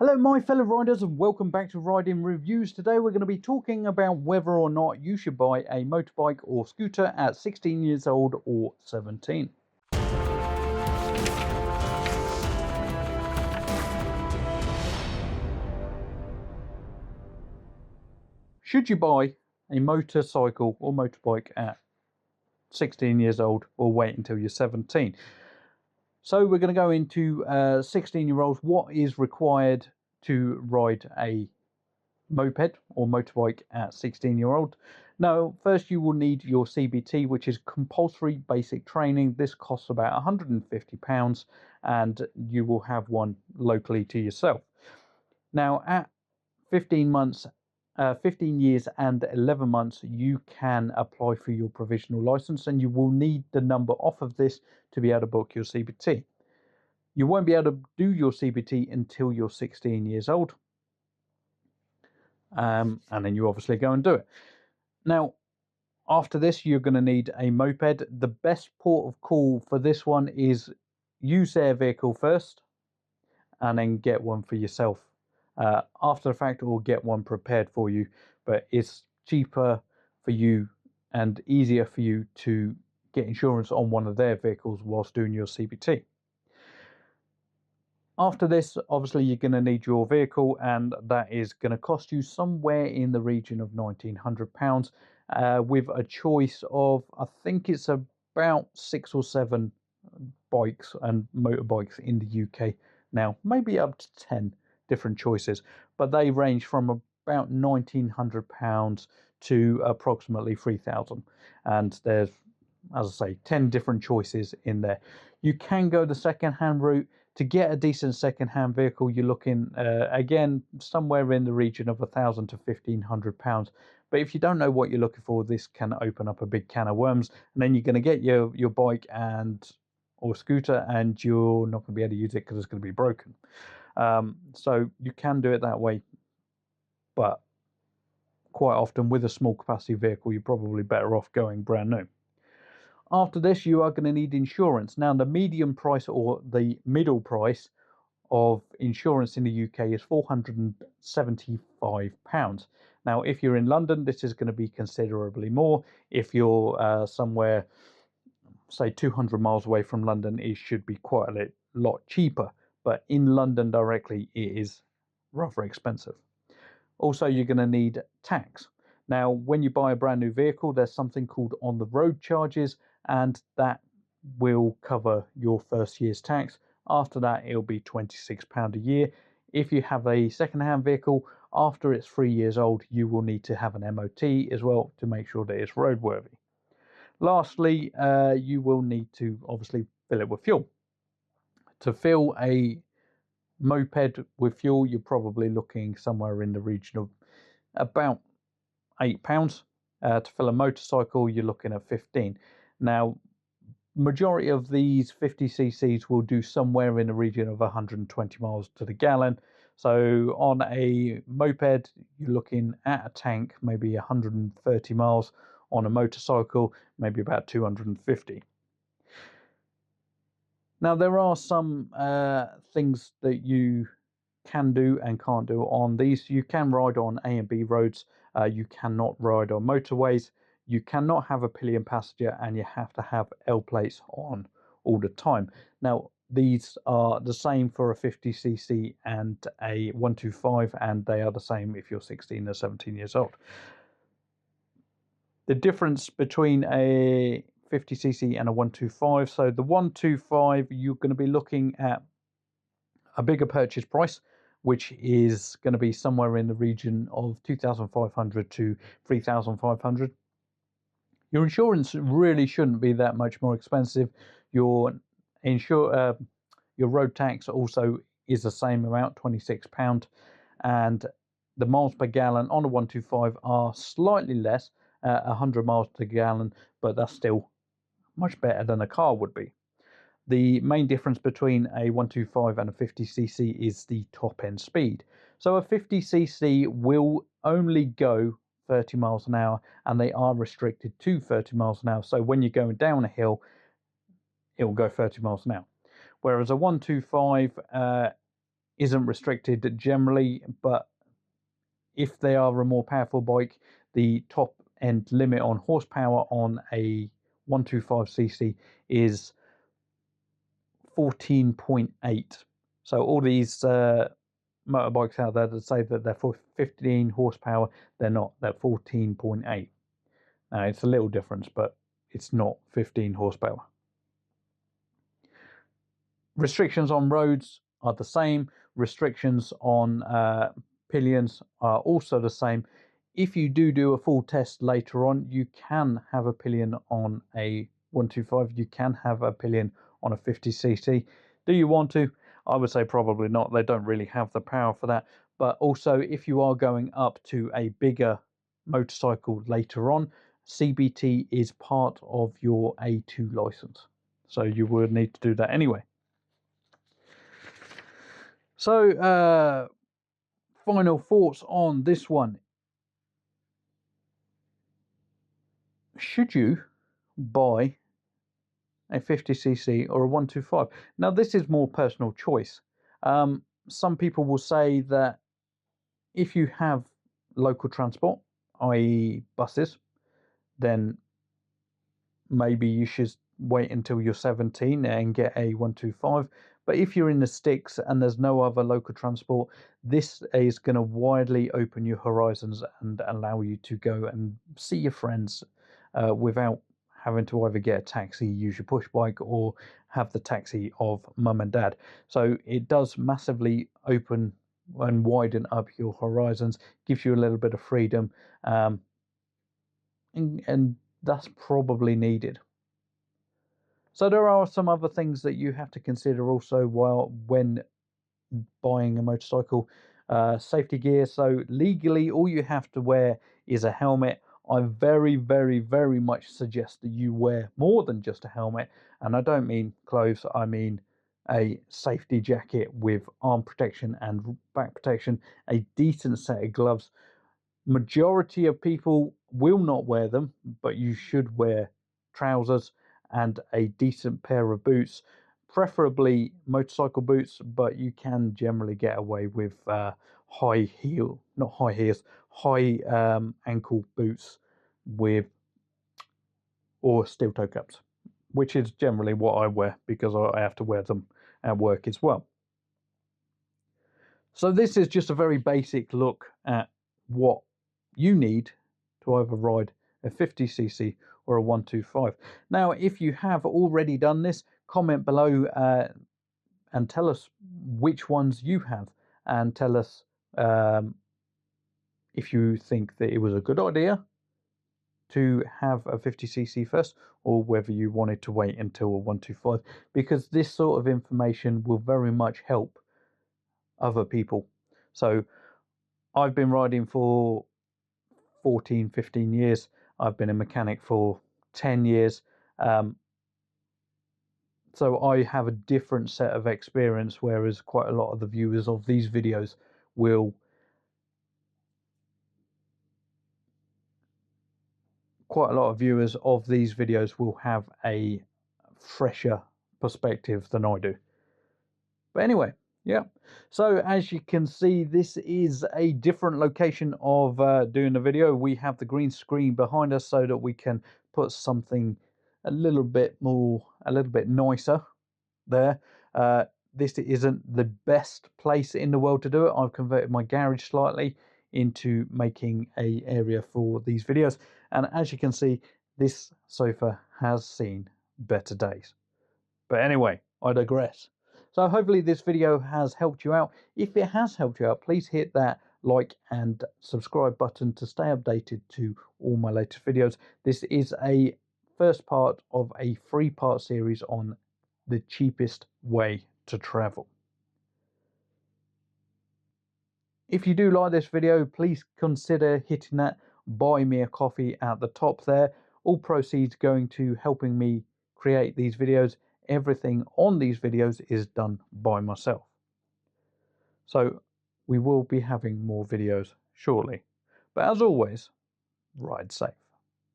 Hello my fellow riders and welcome back to Riding Reviews. Today we're going to be talking about whether or not you should buy a motorbike or scooter at 16 years old or 17. Should you buy a motorcycle or motorbike at 16 years old or wait until you're 17? So we're going to go into 16-year-olds. What is required to ride a moped or motorbike at 16-year-old? Now, first you will need your CBT, which is compulsory basic training. This costs about £150 and you will have one locally to yourself. Now, at 15 years and 11 months, you can apply for your provisional license and you will need the number off of this to be able to book your CBT. You won't be able to do your CBT until you're 16 years old. And then you obviously go and do it. Now, after this, you're going to need a moped. The best port of call for this one is use their vehicle first and then get one for yourself after the fact, or get one prepared for you. But it's cheaper for you and easier for you to get insurance on one of their vehicles whilst doing your CBT. After this, obviously, you're going to need your vehicle, and that is going to cost you somewhere in the region of £1,900 with a choice of, I think it's about 6 or 7 bikes and motorbikes in the UK now, maybe up to 10 different choices, but they range from about £1,900 to approximately £3,000. And there's, as I say, 10 different choices in there. You can go the second-hand route. To get a decent second-hand vehicle, you're looking, again, somewhere in the region of £1,000 to £1,500. But if you don't know what you're looking for, this can open up a big can of worms. And then you're going to get your bike or scooter, and you're not going to be able to use it because it's going to be broken. So you can do it that way. But quite often with a small capacity vehicle, you're probably better off going brand new. After this, you are going to need insurance. Now, the medium price or the middle price of insurance in the UK is £475. Now, if you're in London, this is going to be considerably more. If you're somewhere, say, 200 miles away from London, it should be quite a lot cheaper. But in London directly, it is rather expensive. Also, you're going to need tax. Now, when you buy a brand new vehicle, there's something called on the road charges, and that will cover your first year's tax. After that, it'll be £26 a year. If you have a second-hand vehicle, after it's 3 years old, you will need to have an MOT as well to make sure that it's roadworthy. Lastly, you will need to obviously fill it with fuel. To fill a moped with fuel, you're probably looking somewhere in the region of about £8. To fill a motorcycle, you're looking at 15. Now, majority of these 50cc's will do somewhere in the region of 120 miles to the gallon. So on a moped, you're looking at a tank, maybe 130 miles. On a motorcycle, maybe about 250. Now, there are some things that you can do and can't do on these. You can ride on A and B roads. You cannot ride on motorways. You cannot have a pillion passenger, and you have to have L plates on all the time. Now, these are the same for a 50cc and a 125, and they are the same if you're 16 or 17 years old. The difference between a 50cc and a 125, so the 125, you're going to be looking at a bigger purchase price, which is going to be somewhere in the region of 2,500 to 3,500. Your insurance really shouldn't be that much more expensive. Your road tax also is the same amount, £26, and the miles per gallon on a 125 are slightly less, 100 miles per gallon, but that's still much better than a car would be. The main difference between a 125 and a 50cc is the top end speed. So a 50cc will only go 30 miles an hour, and they are restricted to 30 miles an hour. So when you're going down a hill, it will go 30 miles an hour. Whereas a 125, isn't restricted generally, but if they are a more powerful bike, the top end limit on horsepower on a 125cc is 14.8. So all these motorbikes out there that say that they're for 15 horsepower, they're not. They're 14.8. It's a little difference, but it's not 15 horsepower. Restrictions on roads are the same. Restrictions on pillions are also the same. If you do a full test later on, you can have a pillion on a 125. You can have a pillion on a 50cc. Do you want to? I would say probably not. They don't really have the power for that. But also, if you are going up to a bigger motorcycle later on, CBT is part of your A2 license. So you would need to do that anyway. So, final thoughts on this one. Should you buy a 50cc or a 125? Now, this is more personal choice. Some people will say that if you have local transport, i.e. buses, then maybe you should wait until you're 17 and get a 125. But if you're in the sticks and there's no other local transport, this is going to widely open your horizons and allow you to go and see your friends without having to either get a taxi, use your push bike, or have the taxi of mum and dad. So it does massively open and widen up your horizons, gives you a little bit of freedom, and that's probably needed. So there are some other things that you have to consider also when buying a motorcycle. Safety gear. So legally, all you have to wear is a helmet. I very, very, very much suggest that you wear more than just a helmet. And I don't mean clothes, I mean a safety jacket with arm protection and back protection, a decent set of gloves. Majority of people will not wear them, but you should wear trousers and a decent pair of boots, preferably motorcycle boots, but you can generally get away with high ankle boots with or steel toe caps, which is generally what I wear because I have to wear them at work as well. So this is just a very basic look at what you need to either ride a 50cc or a 125. Now, if you have already done this, comment below and tell us which ones you have, and tell us if you think that it was a good idea to have a 50cc first, or whether you wanted to wait until a 125, because this sort of information will very much help other people. So I've been riding for 14, 15 years. I've been a mechanic for 10 years. So I have a different set of experience, whereas quite a lot of the viewers of these videos will have a fresher perspective than I do. But anyway, yeah. So as you can see, this is a different location of doing the video. We have the green screen behind us so that we can put something a little bit nicer there. This isn't the best place in the world to do it. I've converted my garage slightly into making a area for these videos. And as you can see, this sofa has seen better days. But anyway, I digress. So hopefully this video has helped you out. If it has helped you out, please hit that like and subscribe button to stay updated to all my latest videos. This is a first part of a 3-part series on the cheapest way to travel. If you do like this video, please consider hitting that buy me a coffee at the top there. All proceeds going to helping me create these videos. Everything on these videos is done by myself. So we will be having more videos shortly. But as always, ride safe.